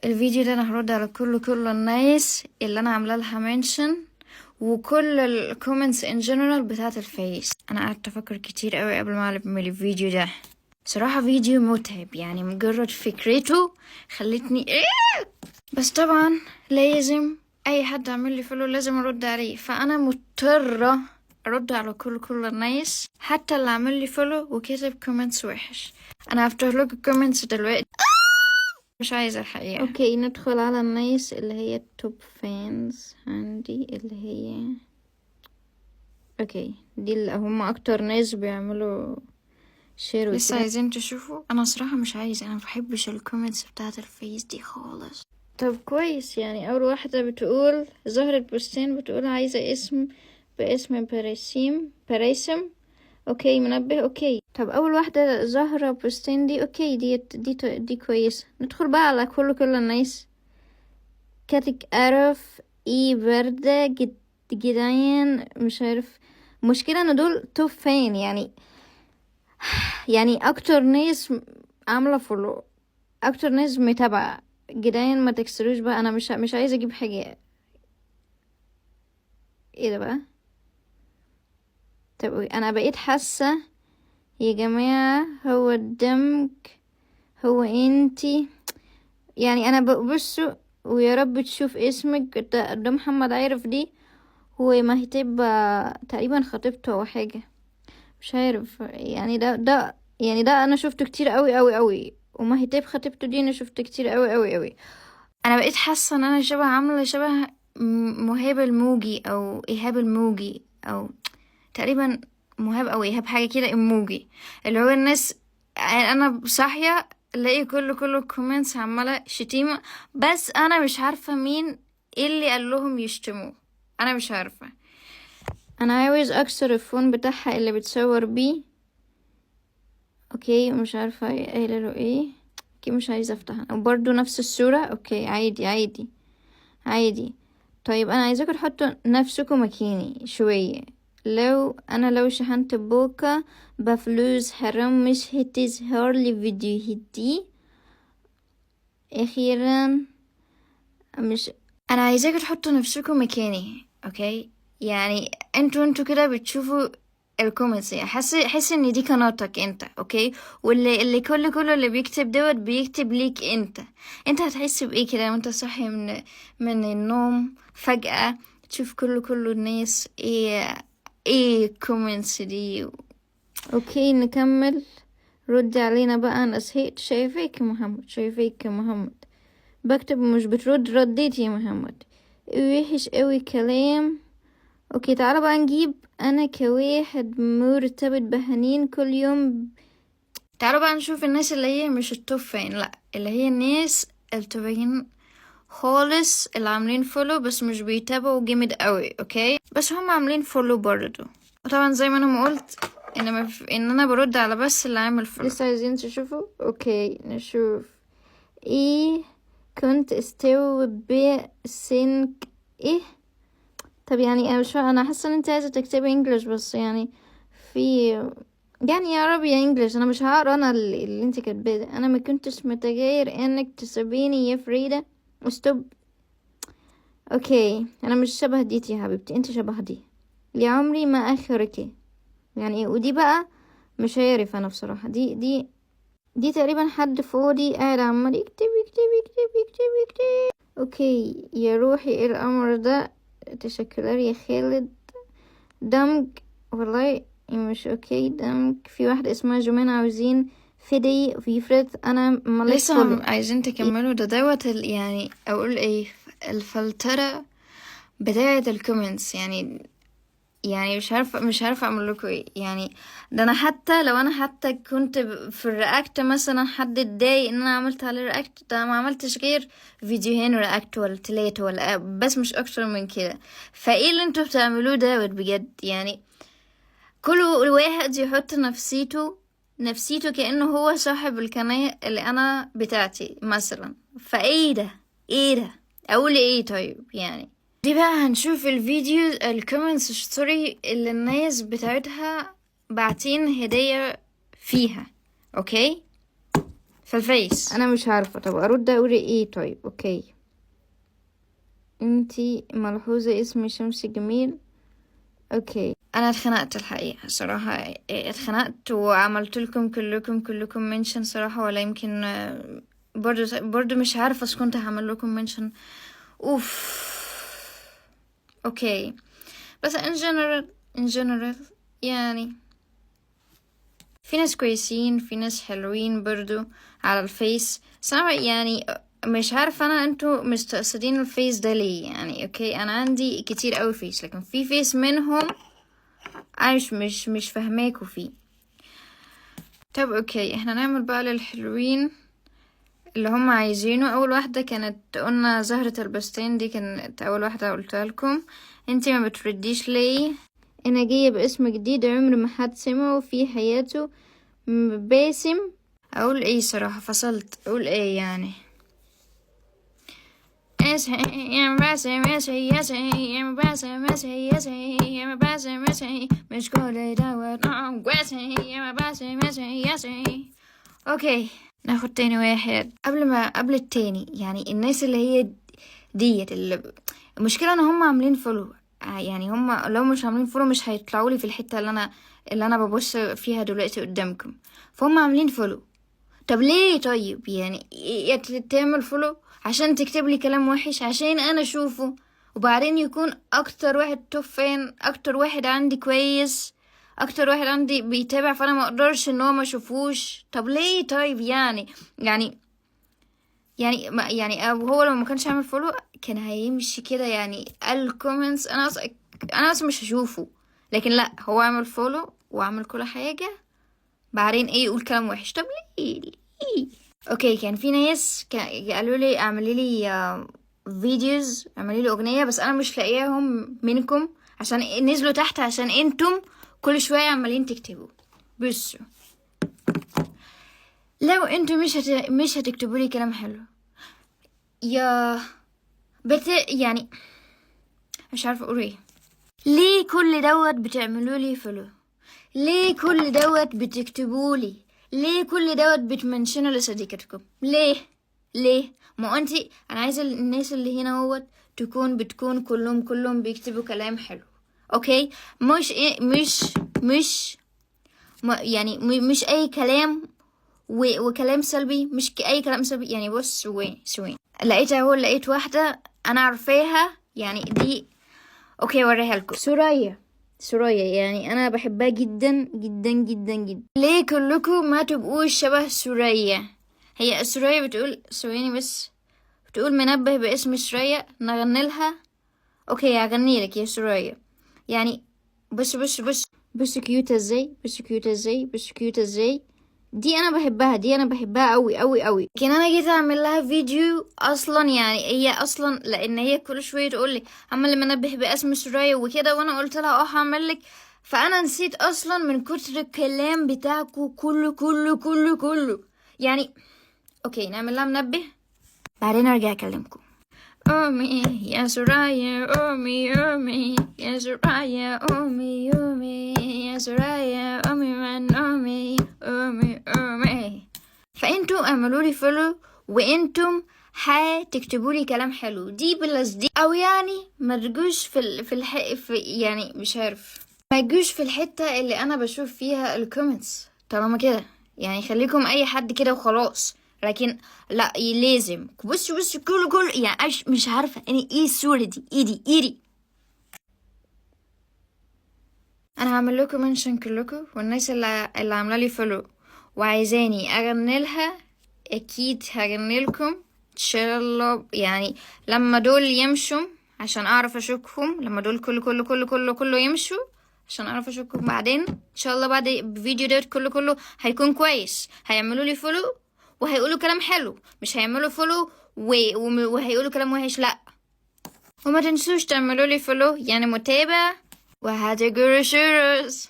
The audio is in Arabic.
الفيديو ده انا هرد على كل الناس اللي انا عامله لها منشن وكل الكومنتس ان جنرال بتاعه الفيس. انا قعدت افكر كتير قوي قبل ما اعمل الفيديو ده. صراحه فيديو متعب، يعني مجرد فكرته خلتني بس طبعا لازم اي حد عمل لي فولو لازم ارد عليه، فانا مضطره ارد على كل الناس، حتى اللي عمل لي فولو وكتب كومنتس وحش. انا هفتح لكم الكومنتس دلوقتي، مش عايزة الحقيقة. اوكي، ندخل على الناس اللي هي التوب فانز عندي، اللي هي اوكي دي اللي هم اكتر ناس بيعملوا شير. لسه عايزين تشوفوا؟ انا صراحة مش عايزة، انا مبحبش الكومنتس بتاعت الفيس دي خالص. طب كويس، يعني اول واحدة بتقول ظهرت بوستين بتقول عايزة اسم باسم باريسم. اوكي منبه. اوكي طب اول واحدة زهرة بوستين دي اوكي دي كويسة. ندخل بقى على كل الناس. كاتك اعرف ايه بردة جدعان مش عارف. مشكلة ان دول توب فان، يعني اكتر ناس عاملة فولو، اكتر ناس متابعة جدعان. ما تكسروش بقى، انا مش عايزة اجيب حاجة. ايه ده بقى؟ طب انا بقيت حاسة يا جماعة هو الدمج هو انتي، يعني انا ببصوا ويا رب تشوف اسمك ده محمد عارف دي. هو ما هتبقى تقريبا خطيبته او حاجة، مش عارف. يعني ده يعني ده انا شفته كتير قوي. وما هتبقى خطيبته دي انا شفته كتير قوي. انا بقيت حاسة ان انا عاملة شبه مهاب الموجي او ايهاب الموجي، او تقريبا مهاب او ايهاب حاجة كده الموجي، اللي هو الناس. يعني انا صاحية الاقي كل الكومنتس عمالة شتيمة، بس انا مش عارفة مين اللي قال لهم يشتموا. انا مش عارفة. انا عاوز اكسر الفون بتاعها اللي بتصور بيه. اوكي مش عارفة قايله له ايه. اوكي مش عايزة افتحها برضو نفس الصورة. اوكي عادي. طيب انا عايزاكم تحطوا نفسكم مكاني شوية. لو شحنت بوكا بفلوس حرام مش هتظهر لي فيديو دي اخيرا. مش انا عايزاكم تحطوا نفسكم مكاني. اوكي يعني انتوا كده بتشوفوا الكومنتس، يعني حس ان دي قناتك انت. اوكي واللي كل اللي بيكتب دوت بيكتب ليك انت هتحس بايه كده وانت صاحي من النوم فجأة تشوف كل الناس ايه الكومنتس دي. اوكي نكمل. ردي علينا بقى، انا زهقت. شايفيك يا محمد بكتب مش بترد. رديت يا محمد، وحش قوي كلام. اوكي تعالى بقى نجيب انا كواحد مرتبط بهنين كل يوم. تعالوا بقى نشوف الناس اللي هي مش التوب فين، لا اللي هي الناس التوبين خالص، اللي عاملين فولو بس مش بيتابعوا جامد قوي. اوكي بس هم عاملين فولو برضو. وطبعا زي ما انا ما قلت ان انا برد على بس اللي عامل فولو. لسه عايزين تشوفوا؟ اوكي نشوف. ايه كنت استوعب بسنك ايه. طب يعني انا مش فاهمة، انا حاسه ان انت عايزه تكتبي انجلش بس يعني في يعني يا عربي يا انجلش. انا مش هقرا انا اللي انت كاتباه ده. انا ما كنتش متغير انك تسابيني يا فريده استوب. اوكي انا مش شبه ديتي يا حبيبتي، انت شبه دي يا عمري ما اخرك. يعني ايه ودي بقى؟ مش عارف انا بصراحه. دي تقريبا حد فاضي قاعد عمال يكتب. اوكي يا روحي ايه الامر ده. تشكرا يا خالد. دمج والله مش اوكي. دمج في واحدة اسمها جمان عاوزين فيدي في فريد. انا ماليش لسه عايزين تكملوا دوت يعني اقول ايه الفلترة بداية الكومنتس. يعني مش عارفه اعمل لكم ايه. يعني ده انا حتى لو انا حتى كنت في الرياكت مثلا حد اتضايق ان انا عملت عليه رياكت، ده ما عملتش غير فيديوهين رياكت ولا 3 ولا بس مش اكتر من كده. فايه اللي انتوا بتعملوه ده بجد؟ يعني كل واحد يحط نفسيته كأنه هو صاحب القناة اللي انا بتاعتي مثلا. فايه ده؟ ايه ده؟ اقول ايه طيب؟ يعني دي بقى هنشوف الفيديو الكومنتس ستوري اللي الناس بتاعتها باعتين هدية فيها. اوكي في الفيس. انا مش عارفة، طب ارد اقول ايه؟ طيب اوكي، انتي ملحوظة اسم شمس جميل. اوكي، انا اتخنقت الحقيقة صراحة، اتخنقت وعملت لكم كلكم منشن صراحة، ولا يمكن برضو مش عارفة اذا كنت هعمل لكم منشن. اوف اوكي، بس in general يعني في ناس كويسين، في ناس حلوين برضو على الفيس. بس انا يعني مش عارفة انا انتوا مستقصدين الفيس ده ليه يعني. اوكي انا عندي كتير قوي فيس، لكن في فيس منهم انا مش فاهماكوا فيه. طب اوكي، احنا نعمل بقى للحلوين اللي هم عايزينه. اول واحدة كانت قلنا زهرة البستان، دي كانت اول واحدة قلتها لكم. انتي ما بترديش ليه؟ انا جاية باسم جديد عمر ما حد سمعه في حياته، باسم. اقول ايه صراحة، فصلت اقول ايه يعني. مش كل دوت اوكي، ناخد تاني واحد قبل التاني. يعني الناس اللي هي ديت المشكلة ان هم عاملين فولو، يعني هم لو مش عاملين فولو مش هيطلعوا لي في الحتة اللي انا ببص فيها دلوقتي قدامكم. فهم عاملين فولو. طب ليه؟ طيب يعني تعمل فولو عشان تكتب لي كلام وحش عشان انا اشوفه، وبعدين يكون اكتر واحد توب فان، اكتر واحد عندي كويس، اكتر واحد عندي بيتابع، فانا ما اقدرش ان هو ما اشوفوش. طب ليه؟ طيب يعني هو لو ما كانش عامل فولو كان هيمشي كده يعني الكومنتس، انا اصلا مش هشوفه. لكن لا، هو عمل فولو وعمل كل حاجة، بعدين ايه يقول كلام وحش؟ طب ليه؟ اوكي، كان في ناس قالوا لي اعملي لي فيديوز، اعملي لي اغنيه، بس انا مش لاقياهم منكم عشان نزلوا تحت، عشان انتم كل شويه عمالين تكتبوا. بصوا، لو انتم مش هتكتبوا لي كلام حلو يا يعني مش عارفه اقول ايه. ليه كل دوت بتعملوا لي فولو؟ ليه كل دوت بتكتبوا لي؟ ليه كل دوت بتمنشنوا لصديقتكم؟ ليه؟ ما انتي، انا عايزه الناس اللي هنا هوت بتكون كلهم بيكتبوا كلام حلو. اوكي، مش إيه مش يعني مش اي كلام وكلام سلبي، مش اي كلام سلبي يعني. بص، سوين لقيت واحده انا عارفاها يعني دي. اوكي وريها لكم، سوريا يعني انا بحبها جدا جدا جدا جدا. ليه كلكم ما تبقوش شبه سوريا؟ هي سوريا بتقول ثواني بس، بتقول منبه باسم سوريا نغني لها. اوكي هغني لك يا سوريا يعني. بص كيوتة ازاي. دي انا بحبها قوي. لكن انا جيت اعمل لها فيديو اصلا، يعني هي اصلا لان هي كل شويه تقول لي عمال منبه باسم سوريا وكده، وانا قلت لها هعمل لك، فانا نسيت اصلا من كتر الكلام بتاعكو كله يعني. اوكي نعمل لها منبه بعدين ارجع اكلمكم. أمي يا سرايا، أمي يا سرايا، أمي يا سرايا، أمي من أمي. فأنتوا اعملوا لي فولو، وأنتم هتكتبوا لي كلام حلو، دي بلس دي، أو يعني ما تجوش في يعني مش عارف، ما تجوش في الحتة اللي أنا بشوف فيها الكومنتس. طالما كده يعني خليكم أي حد كده وخلاص. لكن لا، لازم بص كله يعني مش عارفة يعني ايه الصورة دي، ايدي انا هعمل لكم منشن كلكم، والناس اللي عامله لي فولو وعايزاني اغني لها اكيد هغني لكم ان شاء الله. يعني لما دول يمشوا عشان اعرف اشوفهم، لما دول كله يمشوا عشان اعرف اشوفكم، بعدين ان شاء الله بعد الفيديو ده كله هيكون كويس، هيعملوا لي فولو وهيقولوا كلام حلو، مش هيعملوا فولو وهيقولوا كلام وحش. لا، وما تنسوش تعملوا لي فولو يعني متابع، وهاتوا شيروز.